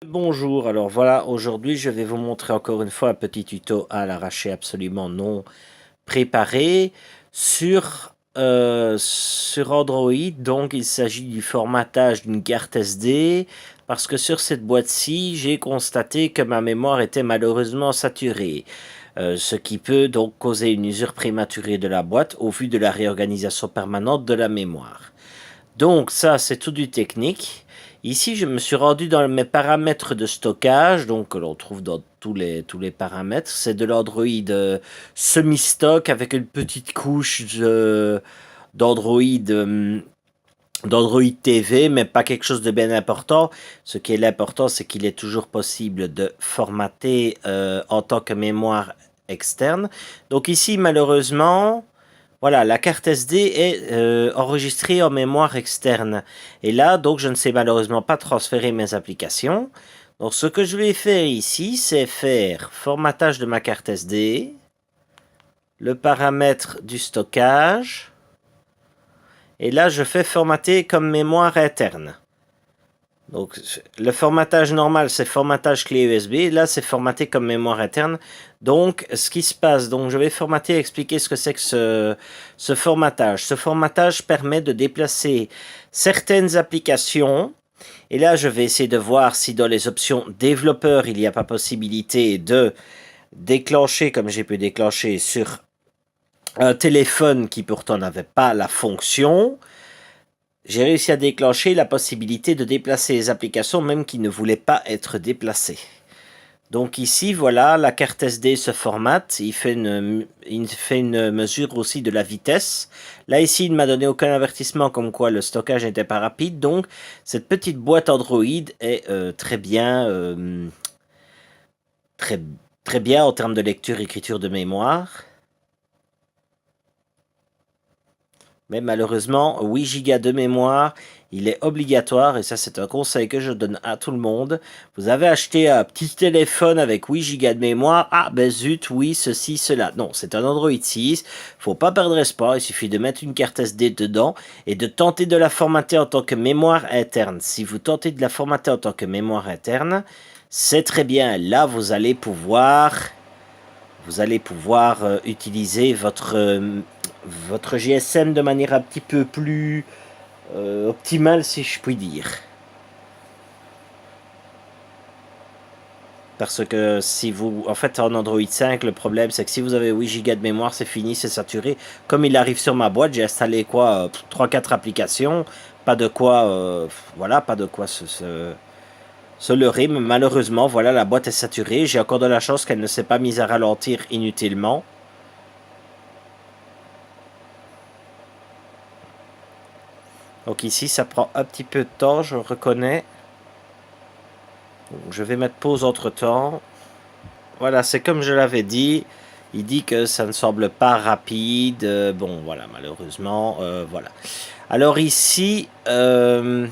Bonjour, alors voilà, aujourd'hui je vais vous montrer encore une fois un petit tuto à l'arraché absolument non préparé sur Android. Donc il s'agit du formatage d'une carte SD parce que sur cette boîte-ci j'ai constaté que ma mémoire était malheureusement saturée. Ce qui peut donc causer une usure prématurée de la boîte au vu de la réorganisation permanente de la mémoire. Donc ça, c'est tout du technique. Ici, je me suis rendu dans mes paramètres de stockage, donc que l'on trouve dans tous les paramètres. C'est de l'Android semi-stock avec une petite couche d'Android d'Android TV, mais pas quelque chose de bien important. Ce qui est l'important, c'est qu'il est toujours possible de formater en tant que mémoire externe. Donc ici, malheureusement, voilà, la carte SD est enregistrée en mémoire externe. Et là, donc, je ne sais malheureusement pas transférer mes applications. Donc, ce que je vais faire ici, c'est faire formatage de ma carte SD, le paramètre du stockage, et là, je fais formater comme mémoire interne. Donc, le formatage normal, c'est formatage clé USB. Là, c'est formaté comme mémoire interne. Donc, ce qui se passe, donc je vais formater et expliquer ce que c'est que ce formatage. Ce formatage permet de déplacer certaines applications. Et là, je vais essayer de voir si dans les options développeur, il n'y a pas possibilité de déclencher, comme j'ai pu déclencher sur un téléphone qui pourtant n'avait pas la fonction. J'ai réussi à déclencher la possibilité de déplacer les applications même qui ne voulaient pas être déplacées. Donc ici, voilà, la carte SD se formate, il fait une mesure aussi de la vitesse. Là, ici, il ne m'a donné aucun avertissement comme quoi le stockage n'était pas rapide. Donc, cette petite boîte Android est très bien, très bien en termes de lecture, écriture de mémoire. Mais malheureusement, 8 Go de mémoire, il est obligatoire, et ça c'est un conseil que je donne à tout le monde. Vous avez acheté un petit téléphone avec 8 Go de mémoire, ah ben zut, oui, ceci, cela. Non, c'est un Android 6, faut pas perdre espoir, il suffit de mettre une carte SD dedans et de tenter de la formater en tant que mémoire interne. Si vous tentez de la formater en tant que mémoire interne, c'est très bien, là vous allez pouvoir utiliser votre GSM de manière un petit peu plus optimale, si je puis dire. Parce que si vous... En fait, en Android 5, le problème, c'est que si vous avez 8 Go de mémoire, c'est fini, c'est saturé. Comme il arrive sur ma boîte, j'ai installé quoi 3-4 applications. Pas de quoi... voilà, pas de quoi se leurrer. Mais malheureusement, voilà, la boîte est saturée. J'ai encore de la chance qu'elle ne s'est pas mise à ralentir inutilement. Donc ici, ça prend un petit peu de temps, je reconnais. Donc, je vais mettre pause entre temps. Voilà, c'est comme je l'avais dit. Il dit que ça ne semble pas rapide. Bon, voilà, malheureusement, voilà. Alors ici, voilà,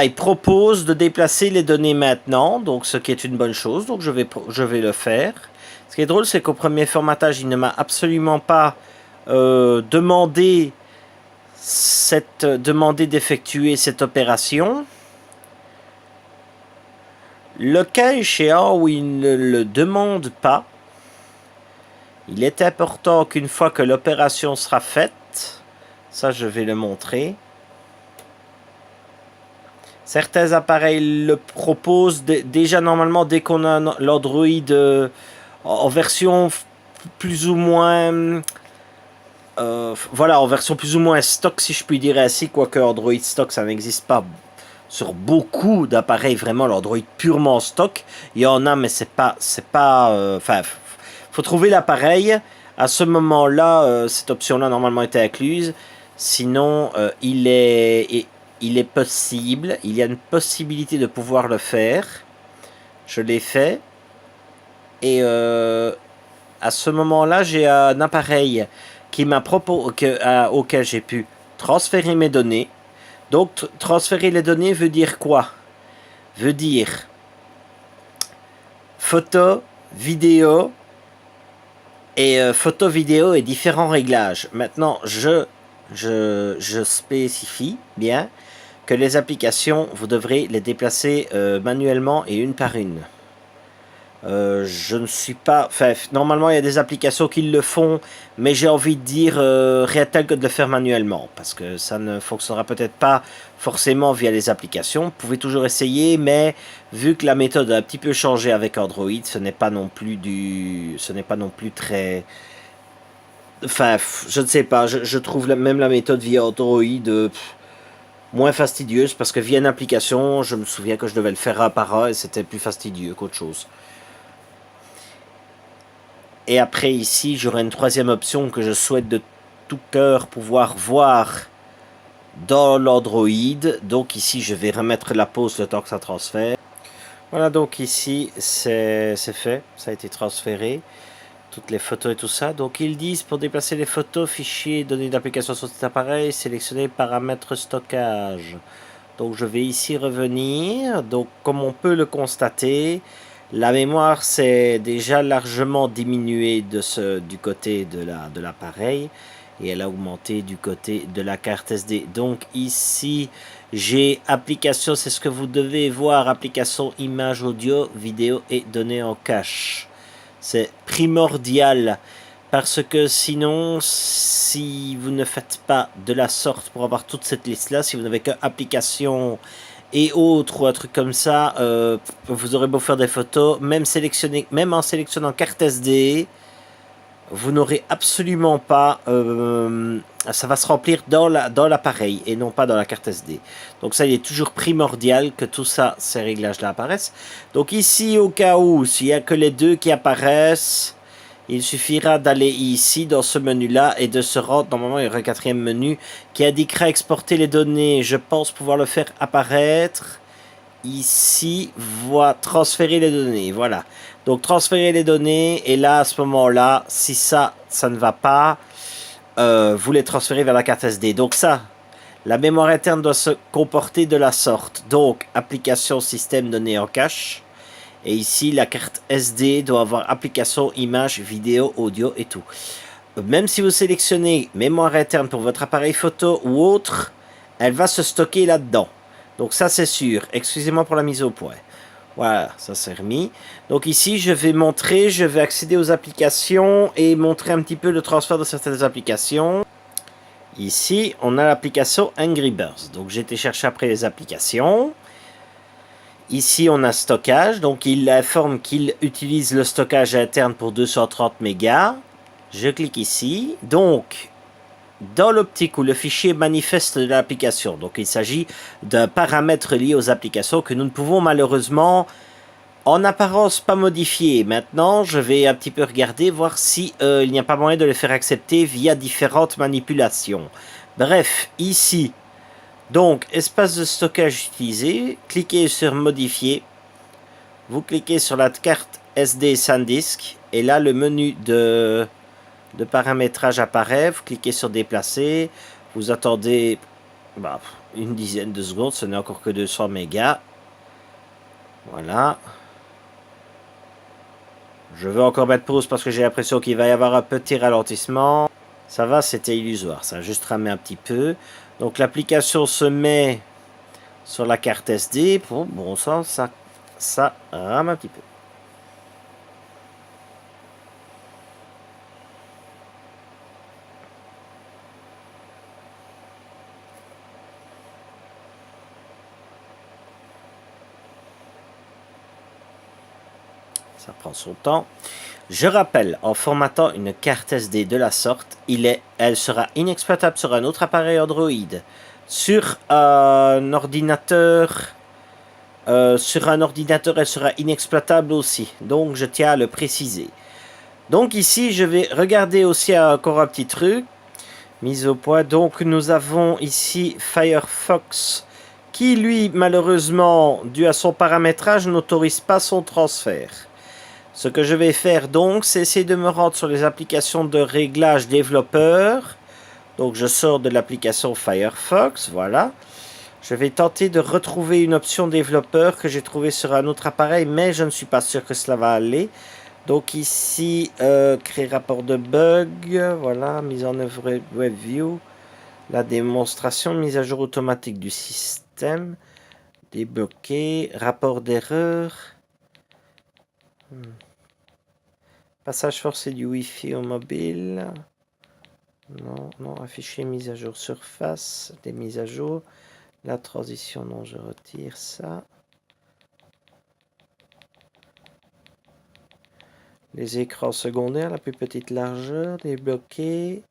il propose de déplacer les données maintenant, donc ce qui est une bonne chose. Donc je vais le faire. Ce qui est drôle, c'est qu'au premier formatage, il ne m'a absolument pas demandé d'effectuer cette opération. Le cas échéant où il ne le demande pas, il est important qu'une fois que l'opération sera faite, ça je vais le montrer, certains appareils le proposent déjà normalement dès qu'on a l'Android en version plus ou moins... voilà, en version plus ou moins stock, si je puis dire ainsi, quoique Android stock, ça n'existe pas sur beaucoup d'appareils, vraiment l'Android purement stock. Il y en a, mais c'est pas, enfin, faut trouver l'appareil. À ce moment-là, cette option-là normalement était incluse. Sinon, il est possible, il y a une possibilité de pouvoir le faire. Je l'ai fait. Et à ce moment-là, j'ai un appareil qui m'a auquel j'ai pu transférer mes données. Donc, transférer les données veut dire quoi? Veut dire photo, vidéo photo, vidéo et différents réglages. Maintenant, je spécifie bien que les applications, vous devrez les déplacer manuellement et une par une. Je ne suis pas... Enfin, normalement, il y a des applications qui le font, mais j'ai envie de dire rien tel que de le faire manuellement, parce que ça ne fonctionnera peut-être pas forcément via les applications. Vous pouvez toujours essayer, mais vu que la méthode a un petit peu changé avec Android, ce n'est pas non plus très... Enfin, je ne sais pas, je trouve même la méthode via Android moins fastidieuse, parce que via une application, je me souviens que je devais le faire un par un, et c'était plus fastidieux qu'autre chose. Et après ici, j'aurai une troisième option que je souhaite de tout cœur pouvoir voir dans l'Android. Donc ici, je vais remettre la pause le temps que ça transfère. Voilà, donc ici, c'est fait. Ça a été transféré. Toutes les photos et tout ça. Donc ils disent pour déplacer les photos, fichiers, données d'application sur cet appareil, sélectionner paramètres stockage. Donc je vais ici revenir. Donc comme on peut le constater, la mémoire s'est déjà largement diminuée du côté de l'appareil et elle a augmenté du côté de la carte SD. Donc ici j'ai application, c'est ce que vous devez voir, application image, audio, vidéo et données en cache. C'est primordial parce que sinon, si vous ne faites pas de la sorte pour avoir toute cette liste là, si vous n'avez qu'application et autres ou un truc comme ça, vous aurez beau faire des photos, même en sélectionnant carte SD, vous n'aurez absolument pas, ça va se remplir dans l'appareil et non pas dans la carte SD. Donc ça, il est toujours primordial que tout ça, ces réglages là apparaissent. Donc ici, au cas où, s'il n'y a que les deux qui apparaissent, il suffira d'aller ici dans ce menu là et de se rendre. Normalement il y aura un quatrième menu qui indiquera exporter les données. Je pense pouvoir le faire apparaître ici. Transférer les données, voilà. Donc transférer les données et là à ce moment là, si ça ne va pas, vous les transférez vers la carte SD. Donc ça, la mémoire interne doit se comporter de la sorte. Donc application système données en cache. Et ici, la carte SD doit avoir application, image, vidéo, audio et tout. Même si vous sélectionnez mémoire interne pour votre appareil photo ou autre, elle va se stocker là-dedans. Donc ça, c'est sûr. Excusez-moi pour la mise au point. Voilà, ça c'est remis. Donc ici, je vais accéder aux applications et montrer un petit peu le transfert de certaines applications. Ici, on a l'application Angry Birds. Donc j'ai été chercher après les applications. Ici, on a stockage, donc il informe qu'il utilise le stockage interne pour 230 mégas. Je clique ici. Donc, dans l'optique où le fichier manifeste de l'application, donc il s'agit d'un paramètre lié aux applications que nous ne pouvons malheureusement, en apparence, pas modifier. Maintenant, je vais un petit peu regarder, voir si il n'y a pas moyen de le faire accepter via différentes manipulations. Bref, ici... Donc, espace de stockage utilisé, cliquez sur modifier, vous cliquez sur la carte SD SanDisk, et là le menu de paramétrage apparaît, vous cliquez sur déplacer, vous attendez une dizaine de secondes, ce n'est encore que 200 mégas. Voilà. Je veux encore mettre pause parce que j'ai l'impression qu'il va y avoir un petit ralentissement. Ça va, c'était illusoire, ça a juste ramé un petit peu. Donc l'application se met sur la carte SD. Pour bon sens, ça rame un petit peu. Ça prend son temps. Je rappelle, en formatant une carte SD de la sorte, elle sera inexploitable sur un autre appareil Android, sur un ordinateur, elle sera inexploitable aussi. Donc je tiens à le préciser. Donc ici, je vais regarder aussi encore un petit truc. Mise au point. Donc nous avons ici Firefox qui, lui, malheureusement, dû à son paramétrage, n'autorise pas son transfert. Ce que je vais faire donc, c'est essayer de me rendre sur les applications de réglage développeur. Donc je sors de l'application Firefox, voilà. Je vais tenter de retrouver une option développeur que j'ai trouvée sur un autre appareil, mais je ne suis pas sûr que cela va aller. Donc ici, créer rapport de bug, voilà, mise en œuvre WebView, la démonstration, mise à jour automatique du système. système. Débloquer. Rapport d'erreur. Passage forcé du Wi-Fi au mobile. Non, non, afficher mise à jour surface. Des mises à jour. La transition, non, je retire ça. Les écrans secondaires, la plus petite largeur, débloquer.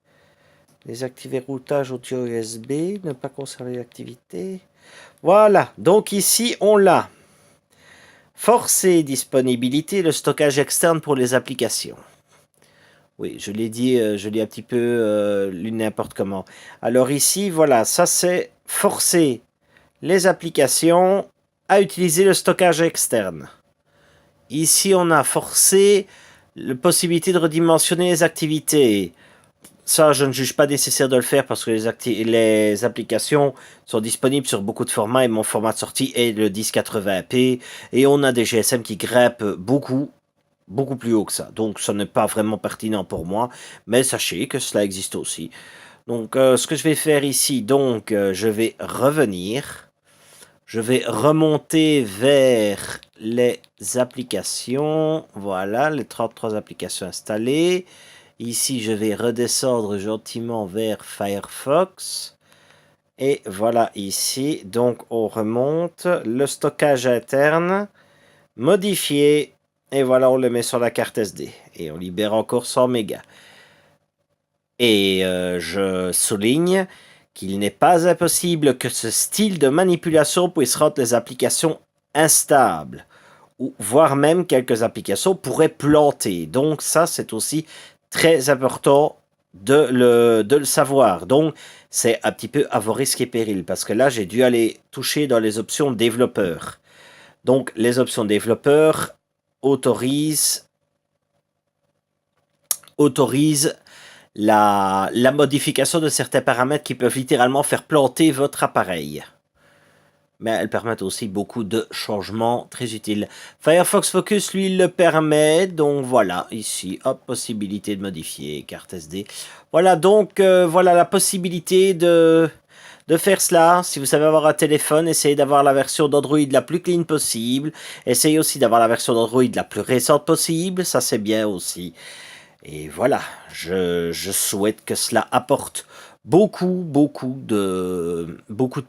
Désactiver routage audio USB, ne pas conserver l'activité. Voilà, donc ici on l'a. Forcer disponibilité, le stockage externe pour les applications. Oui, je l'ai dit, je l'ai un petit peu lu n'importe comment. Alors ici, voilà, ça c'est forcer les applications à utiliser le stockage externe. Ici, on a forcé la possibilité de redimensionner les activités. Ça, je ne juge pas nécessaire de le faire parce que les applications sont disponibles sur beaucoup de formats et mon format de sortie est le 1080p et on a des GSM qui grimpent beaucoup plus haut que ça. Donc, ce n'est pas vraiment pertinent pour moi, mais sachez que cela existe aussi. Donc, ce que je vais faire ici, donc, je vais revenir. Je vais remonter vers les applications. Voilà, les 33 applications installées. Ici, je vais redescendre gentiment vers Firefox. Et voilà ici, donc on remonte. Le stockage interne, modifié. Et voilà, on le met sur la carte SD. Et on libère encore 100 mégas. Et je souligne qu'il n'est pas impossible que ce style de manipulation puisse rendre les applications instables, ou voire même quelques applications pourraient planter. Donc ça, c'est aussi très important de le savoir. Donc, c'est un petit peu à vos risques et périls, parce que là, j'ai dû aller toucher dans les options développeurs. Donc, les options développeurs autorisent la modification de certains paramètres qui peuvent littéralement faire planter votre appareil. Mais elles permettent aussi beaucoup de changements très utiles. Firefox Focus, lui, il le permet. Donc voilà, ici, hop, possibilité de modifier carte SD. Voilà, donc voilà la possibilité de faire cela. Si vous savez avoir un téléphone, essayez d'avoir la version d'Android la plus clean possible. Essayez aussi d'avoir la version d'Android la plus récente possible. Ça, c'est bien aussi. Et voilà, je souhaite que cela apporte beaucoup de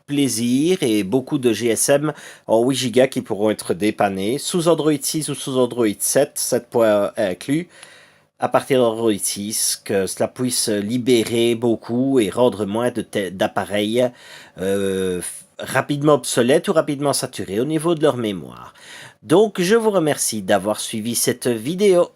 plaisir et beaucoup de GSM en 8 Go qui pourront être dépannés sous Android 6 ou sous Android 7, 7 points inclus, à partir d'Android 6, que cela puisse libérer beaucoup et rendre moins d'appareils rapidement obsolètes ou rapidement saturés au niveau de leur mémoire. Donc je vous remercie d'avoir suivi cette vidéo.